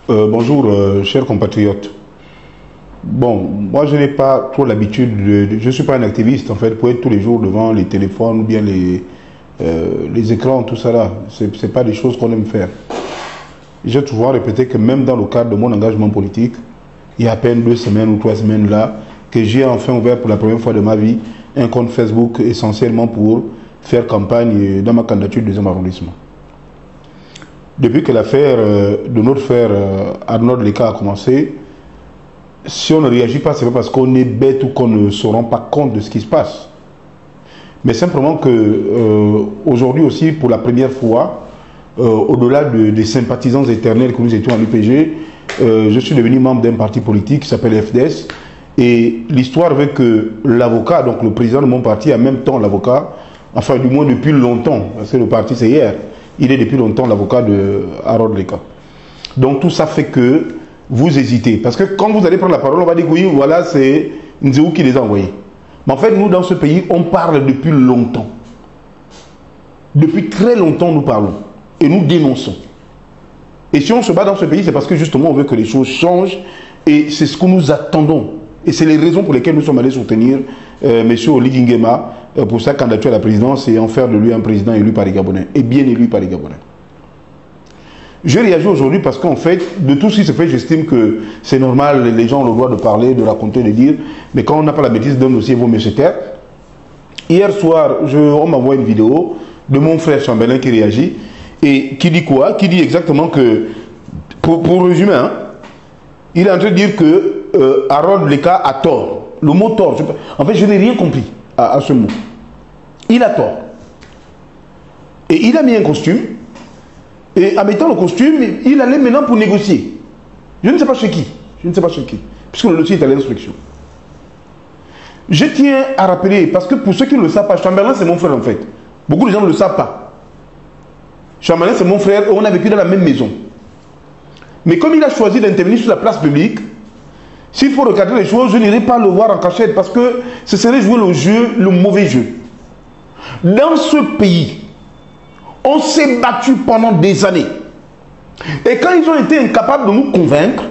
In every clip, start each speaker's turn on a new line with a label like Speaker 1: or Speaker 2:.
Speaker 1: Bonjour, chers compatriotes. Bon, moi je n'ai pas trop l'habitude je ne suis pas un activiste en fait pour être tous les jours devant les téléphones ou bien les écrans, tout ça là. Ce n'est pas des choses qu'on aime faire. J'ai souvent répété que même dans le cadre de mon engagement politique, il y a à peine 2 semaines ou 3 semaines là, que j'ai enfin ouvert pour la première fois de ma vie un compte Facebook essentiellement pour faire campagne dans ma candidature du 2e arrondissement. Depuis que l'affaire de notre frère Arnold Leka a commencé, si on ne réagit pas, c'est pas parce qu'on est bête ou qu'on ne se rend pas compte de ce qui se passe. Mais simplement que aujourd'hui aussi, pour la première fois, au-delà des sympathisants éternels que nous étions à l'UPG, je suis devenu membre d'un parti politique qui s'appelle FDS. Et l'histoire veut que l'avocat, donc le président de mon parti, en même temps l'avocat, enfin du moins depuis longtemps, parce que le parti c'est hier, il est depuis longtemps l'avocat de Harold Leka. Donc tout ça fait que vous hésitez. Parce que quand vous allez prendre la parole, on va dire que oui, voilà, c'est Nzéou qui les a envoyés. Mais en fait, nous, dans ce pays, on parle depuis longtemps. Depuis très longtemps, nous parlons. Et nous dénonçons. Et si on se bat dans ce pays, c'est parce que justement, on veut que les choses changent. Et c'est ce que nous attendons. Et c'est les raisons pour lesquelles nous sommes allés soutenir M. Oligui Nguema pour sa candidature à la présidence et en faire de lui un président élu par les Gabonais. Et bien élu par les Gabonais. Je réagis aujourd'hui parce qu'en fait, de tout ce qui se fait, j'estime que c'est normal, les gens ont le droit de parler, de raconter, de dire, mais quand on n'a pas la bêtise d'un dossier, il vaut mieux se taire. Hier soir, on m'envoie une vidéo de mon frère Chambelin qui réagit, et qui dit quoi? Qui dit exactement que, pour résumer, hein, il est en train de dire que Harold Leka a tort. Le mot tort, en fait, je n'ai rien compris à ce mot. Il a tort. Et il a mis un costume. Et en mettant le costume, il allait maintenant pour négocier. Je ne sais pas chez qui. Je ne sais pas chez qui. Puisque le dossier est à l'instruction. Je tiens à rappeler, parce que pour ceux qui ne le savent pas, Chambelin c'est mon frère en fait. Beaucoup de gens ne le savent pas. Chambelin c'est mon frère et on a vécu dans la même maison. Mais comme il a choisi d'intervenir sur la place publique, s'il faut regarder les choses, je n'irai pas le voir en cachette parce que ce serait jouer le jeu, le mauvais jeu. Dans ce pays, on s'est battu pendant des années. Et quand ils ont été incapables de nous convaincre,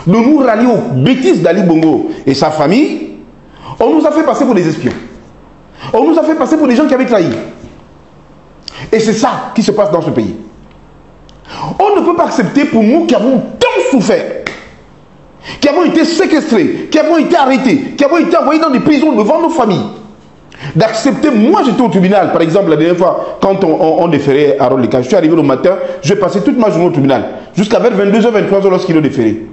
Speaker 1: de nous rallier aux bêtises d'Ali Bongo et sa famille, on nous a fait passer pour des espions. On nous a fait passer pour des gens qui avaient trahi. Et c'est ça qui se passe dans ce pays. On ne peut pas accepter pour nous qui avons tant souffert, qui avons été séquestrés, qui avons été arrêtés, qui avons été envoyés dans des prisons devant nos familles, d'accepter. Moi j'étais au tribunal, par exemple la dernière fois quand on déférait Harold Leka, je suis arrivé le matin, je passais toute ma journée au tribunal jusqu'à vers 22h, 23h lorsqu'il a déféré.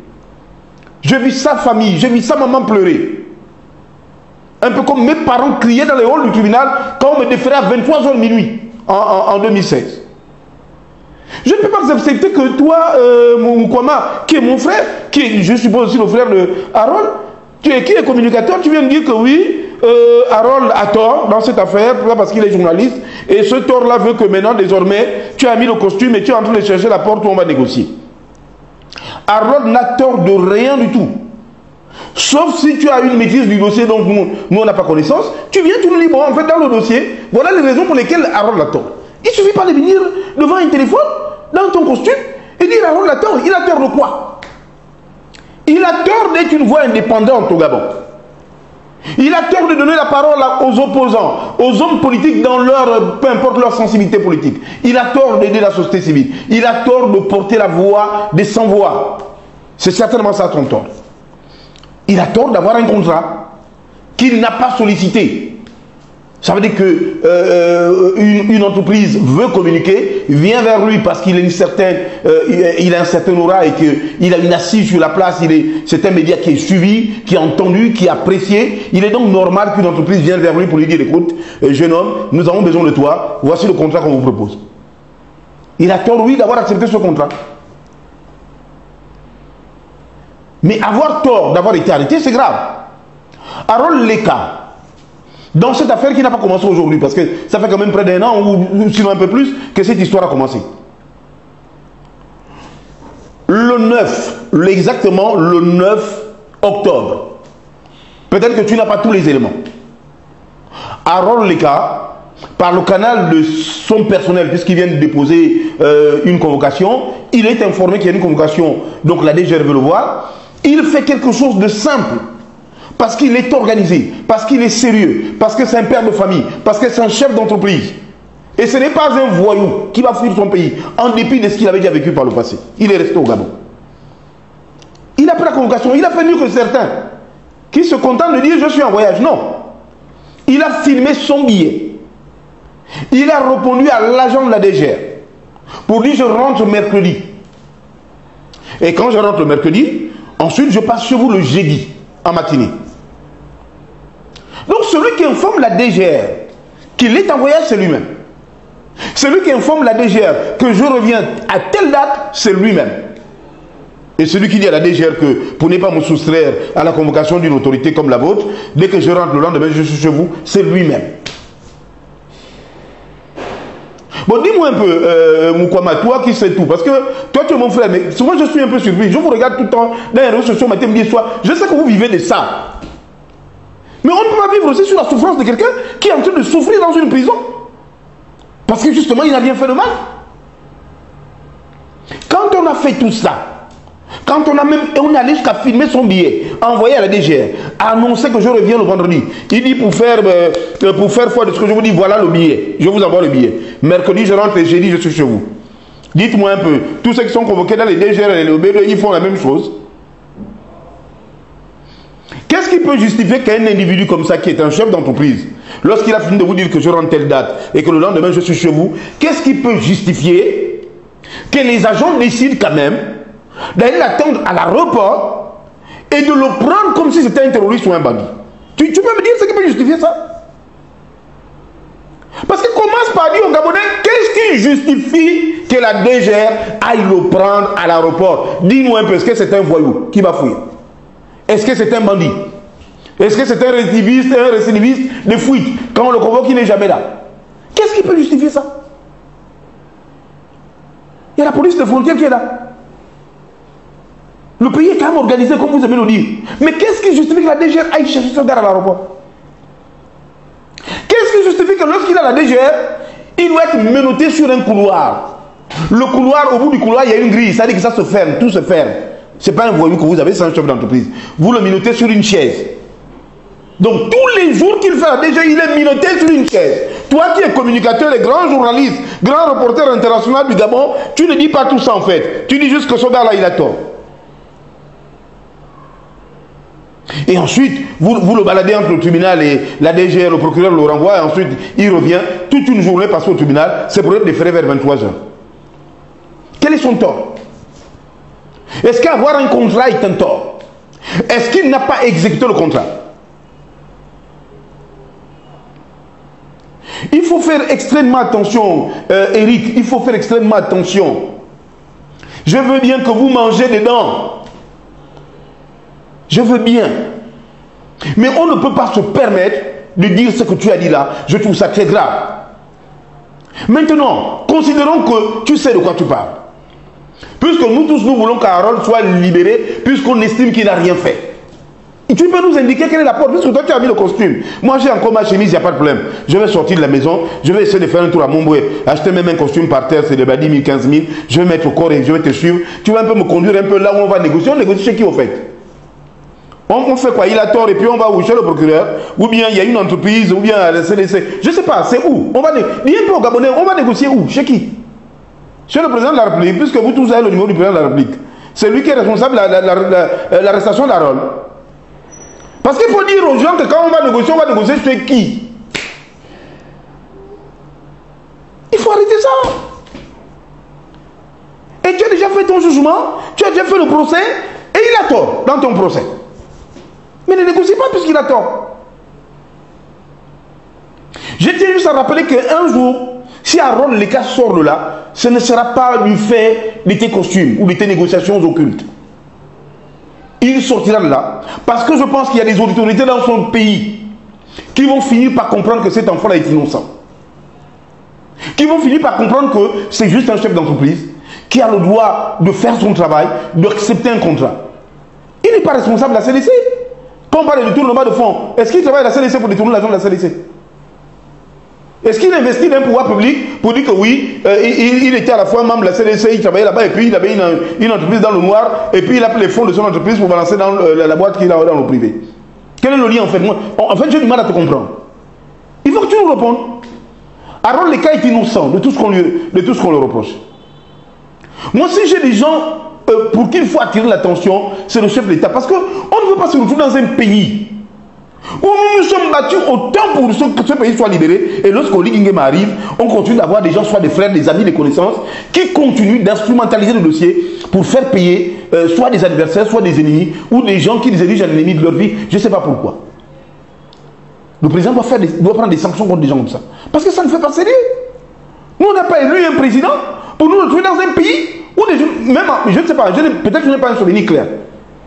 Speaker 1: J'ai vu sa famille, j'ai vu sa maman pleurer, un peu comme mes parents criaient dans les halls du tribunal quand on me déférait à 23h minuit en 2016. Je ne peux pas accepter que toi, Moukwama, qui est mon frère, qui est, je suppose aussi le frère de Harold, qui est communicateur, tu viens de dire que oui, Harold a tort dans cette affaire, parce qu'il est journaliste, et ce tort-là veut que maintenant, désormais, tu as mis le costume et tu es en train de chercher la porte où on va négocier. Harold n'a tort de rien du tout. Sauf si tu as une maîtrise du dossier dont nous on n'a pas connaissance, tu viens, tu nous dis, bon, en fait, dans le dossier, voilà les raisons pour lesquelles Harold a tort. Il ne suffit pas de venir devant un téléphone, dans ton costume, et dire Harold a tort. Il a tort de quoi? Il a tort d'être une voix indépendante au Gabon. Il a tort de donner la parole aux opposants, aux hommes politiques dans leur, peu importe leur sensibilité politique. Il a tort d'aider la société civile. Il a tort de porter la voix des sans-voix. C'est certainement ça ton tort. Il a tort d'avoir un contrat qu'il n'a pas sollicité. Ça veut dire qu'une entreprise veut communiquer, vient vers lui parce qu'il a il a un certain aura et qu'il a une assise sur la place, c'est un média qui est suivi, qui est entendu, qui est apprécié. Il est donc normal qu'une entreprise vienne vers lui pour lui dire, écoute, jeune homme, nous avons besoin de toi, voici le contrat qu'on vous propose. Il a tort, oui, d'avoir accepté ce contrat. Mais avoir tort d'avoir été arrêté, c'est grave. Harold Leka, dans cette affaire qui n'a pas commencé aujourd'hui, parce que ça fait quand même près d'1 an, ou sinon un peu plus, que cette histoire a commencé. Le 9, exactement le 9 octobre, peut-être que tu n'as pas tous les éléments. Harold Leka par le canal de son personnel, puisqu'il vient de déposer une convocation, il est informé qu'il y a une convocation, donc la DGR veut le voir, il fait quelque chose de simple, parce qu'il est organisé, parce qu'il est sérieux, parce que c'est un père de famille, parce que c'est un chef d'entreprise. Et ce n'est pas un voyou qui va fuir son pays, en dépit de ce qu'il avait déjà vécu par le passé. Il est resté au Gabon. Il a pris la convocation, il a fait mieux que certains, qui se contentent de dire je suis en voyage. Non. Il a filmé son billet. Il a répondu à l'agent de la DGR pour dire je rentre mercredi. Et quand je rentre le mercredi, ensuite je passe chez vous le jeudi en matinée. Donc celui qui informe la DGR qu'il est en voyage, c'est lui-même. Celui qui informe la DGR que je reviens à telle date, c'est lui-même. Et celui qui dit à la DGR que pour ne pas me soustraire à la convocation d'une autorité comme la vôtre, dès que je rentre le lendemain, je suis chez vous, c'est lui-même. Bon, dis-moi un peu, Moukwama, toi qui sais tout, parce que toi tu es mon frère, mais souvent je suis un peu surpris. Je vous regarde tout le temps dans les réseaux sociaux, matin, midi, soir. Je sais que vous vivez de ça. Mais on ne peut pas vivre aussi sur la souffrance de quelqu'un qui est en train de souffrir dans une prison. Parce que justement, il n'a rien fait de mal. Quand on a fait tout ça, quand on est allé jusqu'à filmer son billet, envoyer à la DGR, annoncer que je reviens le vendredi, il dit pour faire foi de ce que je vous dis, voilà le billet, je vous envoie le billet. Mercredi, je rentre et jeudi, je suis chez vous. Dites-moi un peu, tous ceux qui sont convoqués dans les DGR et les OB2, ils font la même chose. Qu'est-ce qui peut justifier qu'un individu comme ça, qui est un chef d'entreprise, lorsqu'il a fini de vous dire que je rentre telle date et que le lendemain je suis chez vous, qu'est-ce qui peut justifier que les agents décident quand même d'aller l'attendre à l'aéroport et de le prendre comme si c'était un terroriste ou un bandit? Tu peux me dire ce qui peut justifier ça? Parce qu'il commence par dire aux Gabonais, qu'est-ce qui justifie que la DGR aille le prendre à l'aéroport? Dis-nous un peu, est-ce que c'est un voyou qui va fuir? Est-ce que c'est un bandit? Est-ce que c'est un récidiviste de fuite? Quand on le convoque, il n'est jamais là. Qu'est-ce qui peut justifier ça? Il y a la police de frontière qui est là. Le pays est quand même organisé, comme vous aimez le dire. Mais qu'est-ce qui justifie que la DGR aille chercher ce gars à l'aéroport? Qu'est-ce qui justifie que lorsqu'il a la DGR, il doit être menotté sur un couloir? Le couloir, au bout du couloir, il y a une grille. Ça veut dire que ça se ferme, tout se ferme. Ce n'est pas un voyou que vous avez, c'est un chef d'entreprise. Vous le menotez sur une chaise. Donc tous les jours qu'il fait la DGR, il est menotté sur une chaise. Toi qui es communicateur et grand journaliste, grand reporter international du Gabon, tu ne dis pas tout ça en fait. Tu dis juste que ce gars-là, il a tort. Et ensuite, vous le baladez entre le tribunal et la DGR, le procureur le renvoie, et ensuite il revient toute une journée passée au tribunal, c'est pour être déféré vers 23 heures. Quel est son tort? Est-ce qu'avoir un contrat est un tort? Est-ce qu'il n'a pas exécuté le contrat? Il faut faire extrêmement attention, Eric, il faut faire extrêmement attention. Je veux bien que vous mangez dedans. Je veux bien. Mais on ne peut pas se permettre de dire ce que tu as dit là. Je trouve ça très grave. Maintenant, considérons que tu sais de quoi tu parles. Puisque nous tous, nous voulons qu'Harold soit libéré, puisqu'on estime qu'il n'a rien fait. Et tu peux nous indiquer quelle est la porte, puisque toi tu as mis le costume. Moi j'ai encore ma chemise, il n'y a pas de problème. Je vais sortir de la maison, je vais essayer de faire un tour à Montboué, acheter même un costume par terre, c'est de 10 000, 15 000. Je vais mettre au corps et je vais te suivre. Tu vas un peu me conduire un peu là où on va négocier. On négocie chez qui au fait? On fait quoi? Il a tort et puis on va où? Chez le procureur? Ou bien il y a une entreprise, ou bien la CDC. Je ne sais pas, c'est où? On va dis un peu au Gabonais, on va négocier où? Chez qui? Chez le président de la République, puisque vous tous avez le numéro du président de la République. C'est lui qui est responsable de l'arrestation d'Harold. Parce qu'il faut dire aux gens que quand on va négocier chez qui? Il faut arrêter ça. Et tu as déjà fait ton jugement, tu as déjà fait le procès, et il a tort dans ton procès. Mais ne négocie pas puisqu'il a tort. Je tiens juste à rappeler qu'un jour, si Harold Leka sort de là, ce ne sera pas du fait de tes costumes ou de tes négociations occultes. Il sortira de là parce que je pense qu'il y a des autorités dans son pays qui vont finir par comprendre que cet enfant-là est innocent. Qui vont finir par comprendre que c'est juste un chef d'entreprise qui a le droit de faire son travail, d'accepter un contrat. Il n'est pas responsable de la CDC. Quand on parle de détournement de fonds, est-ce qu'il travaille à la CDC pour détourner l'argent de la CDC? Est-ce qu'il investit dans un pouvoir public pour dire que oui, il était à la fois membre de la CDC, il travaillait là-bas et puis il avait une entreprise dans le noir et puis il a pris les fonds de son entreprise pour balancer dans la boîte qu'il a dans le privé? Quel est le lien en fait? Moi, en fait, j'ai du mal à te comprendre. Il faut que tu nous répondes. Aaron Leka est innocent de tout ce qu'on lui reproche. Moi, si j'ai des gens pour qui il faut attirer l'attention, c'est le chef de l'État. Parce qu'on ne veut pas se retrouver dans un pays où nous nous sommes battus autant pour que ce pays soit libéré. Et lorsque Oli Nguema arrive, on continue d'avoir des gens, soit des frères, des amis, des connaissances, qui continuent d'instrumentaliser le dossier pour faire payer soit des adversaires, soit des ennemis, ou des gens qui les érigent en ennemis de leur vie. Je ne sais pas pourquoi. Le président doit prendre des sanctions contre des gens comme ça. Parce que ça ne fait pas sérieux. Nous, on n'a pas élu un président pour nous retrouver dans un pays où des gens, même, je ne sais pas, peut-être que je n'ai pas un souvenir clair.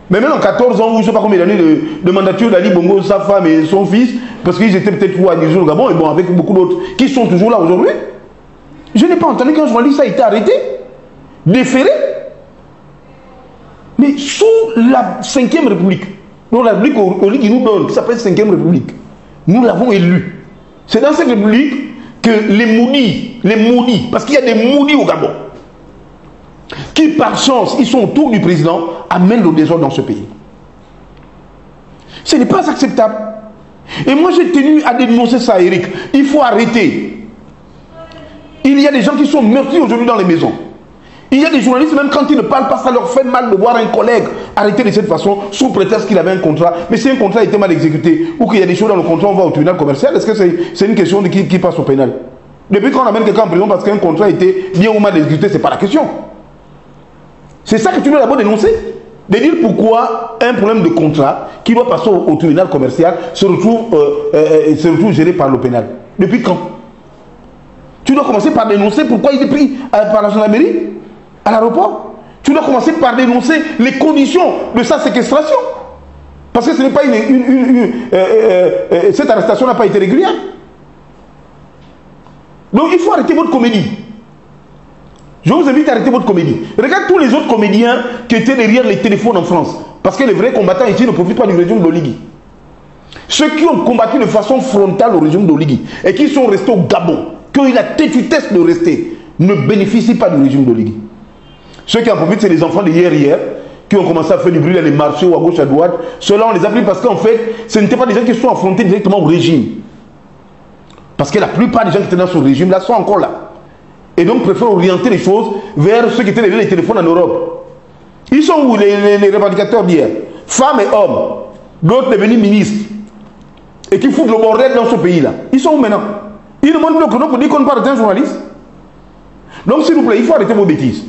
Speaker 1: Mais même en 14 ans, ou je ne sais pas combien d'années de mandature d'Ali Bongo, sa femme et son fils, parce qu'ils étaient peut-être à Niger au Gabon, et bon, avec beaucoup d'autres qui sont toujours là aujourd'hui, je n'ai pas entendu qu'un journaliste a été arrêté, déféré. Mais sous la 5e République, dont la République qui nous donne, qui s'appelle 5e République, nous l'avons élu. C'est dans cette République que les maudits, parce qu'il y a des maudits au Gabon, qui par chance, ils sont autour du président, amènent le désordre dans ce pays. Ce n'est pas acceptable. Et moi j'ai tenu à dénoncer ça, Eric. Il faut arrêter. Il y a des gens qui sont meurtris aujourd'hui dans les maisons. Il y a des journalistes, même quand ils ne parlent pas, ça leur fait mal de voir un collègue arrêté de cette façon, sous prétexte qu'il avait un contrat. Mais si un contrat a été mal exécuté, ou qu'il y a des choses dans le contrat, on va au tribunal commercial, est-ce que c'est une question de qui passe au pénal? Depuis qu'on amène quelqu'un en prison parce qu'un contrat a été bien ou mal exécuté, ce n'est pas la question. C'est ça que tu dois d'abord dénoncer. De dire pourquoi un problème de contrat qui doit passer au tribunal commercial se retrouve géré par le pénal. Depuis quand? Tu dois commencer par dénoncer pourquoi il est pris par la gendarmerie à l'aéroport. Tu dois commencer par dénoncer les conditions de sa séquestration. Parce que ce n'est pas cette arrestation n'a pas été régulière. Donc il faut arrêter votre comédie. Je vous invite à arrêter votre comédie. Regarde tous les autres comédiens qui étaient derrière les téléphones en France. Parce que les vrais combattants ici ne profitent pas du régime d'Oligui. Ceux qui ont combattu de façon frontale au régime d'Oligui et qui sont restés au Gabon, qui ont eu la têtutesse de rester, ne bénéficient pas du régime d'Oligui. Ceux qui en profitent, c'est les enfants de hier, qui ont commencé à faire du bruit dans les marchés ou à gauche, à droite. Ceux-là, on les a pris parce qu'en fait, ce n'étaient pas des gens qui se sont affrontés directement au régime. Parce que la plupart des gens qui étaient dans ce régime-là sont encore là. Et donc préfèrent orienter les choses vers ceux qui étaient les téléphones en Europe. Ils sont où les revendicateurs d'hier? Femmes et hommes, d'autres devenus ministres, et qui foutent le bordel dans ce pays-là. Ils sont où maintenant? Ils demandent le chrono pour dire qu'on ne parle d'un journaliste. Donc s'il vous plaît, il faut arrêter vos bêtises.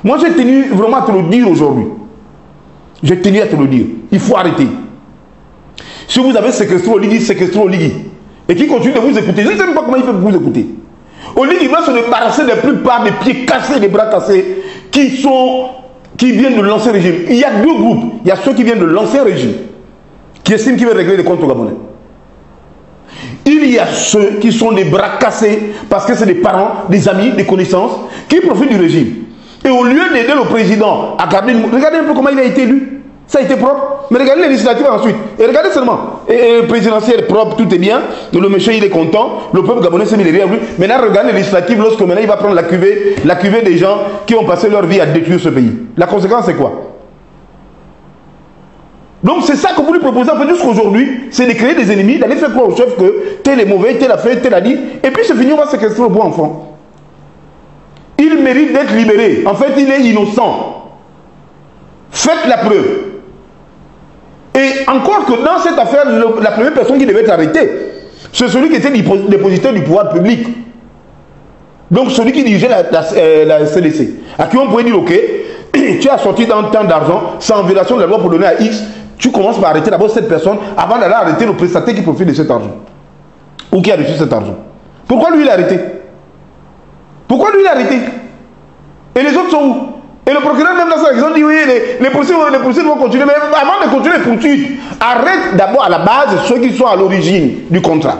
Speaker 1: Moi j'ai tenu vraiment à te le dire aujourd'hui. J'ai tenu à te le dire. Il faut arrêter. Si vous avez séquestré Oligui, et qui continue de vous écouter, je ne sais même pas comment il fait pour vous écouter. Oligui va se débarrasser de la plupart des pieds cassés, des bras cassés, qui viennent de l'ancien régime. Il y a deux groupes. Il y a ceux qui viennent de l'ancien régime, qui estiment qu'ils veulent régler les comptes gabonais. Il y a ceux qui sont des bras cassés, parce que c'est des parents, des amis, des connaissances, qui profitent du régime. Et au lieu d'aider le président à garder... Regardez un peu comment il a été élu. Ça a été propre. Mais regardez les législatives ensuite. Et regardez seulement. Et le présidentiel est propre, tout est bien. Le monsieur, il est content. Le peuple gabonais s'est mis derrière lui. Maintenant, regardez les législatives lorsque maintenant il va prendre la cuvée des gens qui ont passé leur vie à détruire ce pays. La conséquence, c'est quoi? Donc, c'est ça que vous lui proposez. En fait, jusqu'aujourd'hui, c'est de créer des ennemis, d'aller faire croire au chef que tel est mauvais, tel a fait, tel a dit. Et puis, c'est fini, on va séquestrer le beau enfant. Il mérite d'être libéré. En fait, il est innocent. Faites la preuve. Et encore que dans cette affaire, la première personne qui devait être arrêtée, c'est celui qui était dépositaire du pouvoir public. Donc celui qui dirigeait la CDC. À qui on pouvait dire, ok, tu as sorti dans tant d'argent, sans violation de la loi pour donner à X, tu commences par arrêter d'abord cette personne avant d'aller arrêter le prestataire qui profite de cet argent. Ou qui a reçu cet argent. Pourquoi lui il a arrêté? Pourquoi lui il a arrêté? Et les autres sont où? Et le procureur même dans ça, ils ont dit oui, les poursuites vont continuer. Mais avant de continuer les poursuites, arrête d'abord à la base ceux qui sont à l'origine du contrat.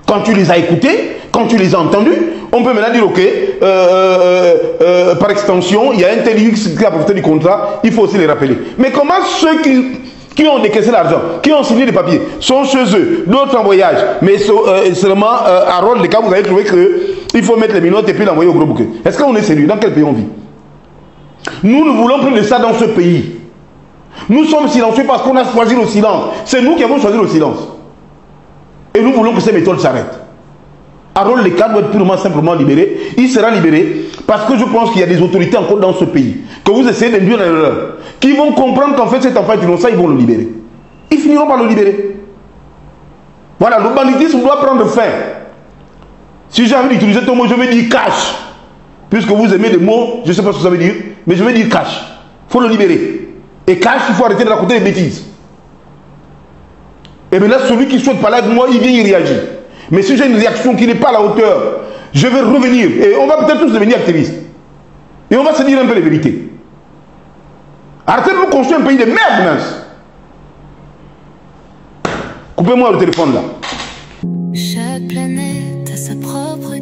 Speaker 1: Quand tu les as écoutés, quand tu les as entendus, on peut maintenant dire ok, par extension, il y a un tel X qui a profité du contrat, il faut aussi les rappeler. Mais comment ceux qui qui ont décaissé l'argent, qui ont signé des papiers, sont chez eux, d'autres en voyage, mais seulement à rôle de cas, vous avez trouvé qu'il faut mettre les minottes et puis l'envoyer au gros bouquet. Est-ce qu'on est sérieux? Dans quel pays on vit? Nous ne voulons plus de ça dans ce pays. Nous sommes silencieux parce qu'on a choisi le silence. C'est nous qui avons choisi le silence. Et nous voulons que ces méthodes s'arrêtent. Harold Leka doit être purement simplement libéré. Il sera libéré parce que je pense qu'il y a des autorités encore dans ce pays que vous essayez d'induire dans l'erreur, qui vont comprendre qu'en fait cet enfant est innocent, ils vont le libérer. Ils finiront par le libérer. Voilà, le banditisme doit prendre fin. Si j'ai envie d'utiliser ton mot, je vais dire cash. Puisque vous aimez des mots, je ne sais pas ce que ça veut dire, mais je vais dire cash. Il faut le libérer. Et cash, il faut arrêter de raconter des bêtises. Et maintenant, celui qui souhaite parler avec moi, il vient, il réagit. Mais si j'ai une réaction qui n'est pas à la hauteur, je vais revenir. Et on va peut-être tous devenir activistes. Et on va se dire un peu les vérités. Arrêtez de nous construire un pays de merde, mince. Coupez-moi le téléphone là.
Speaker 2: Chaque planète a sa propre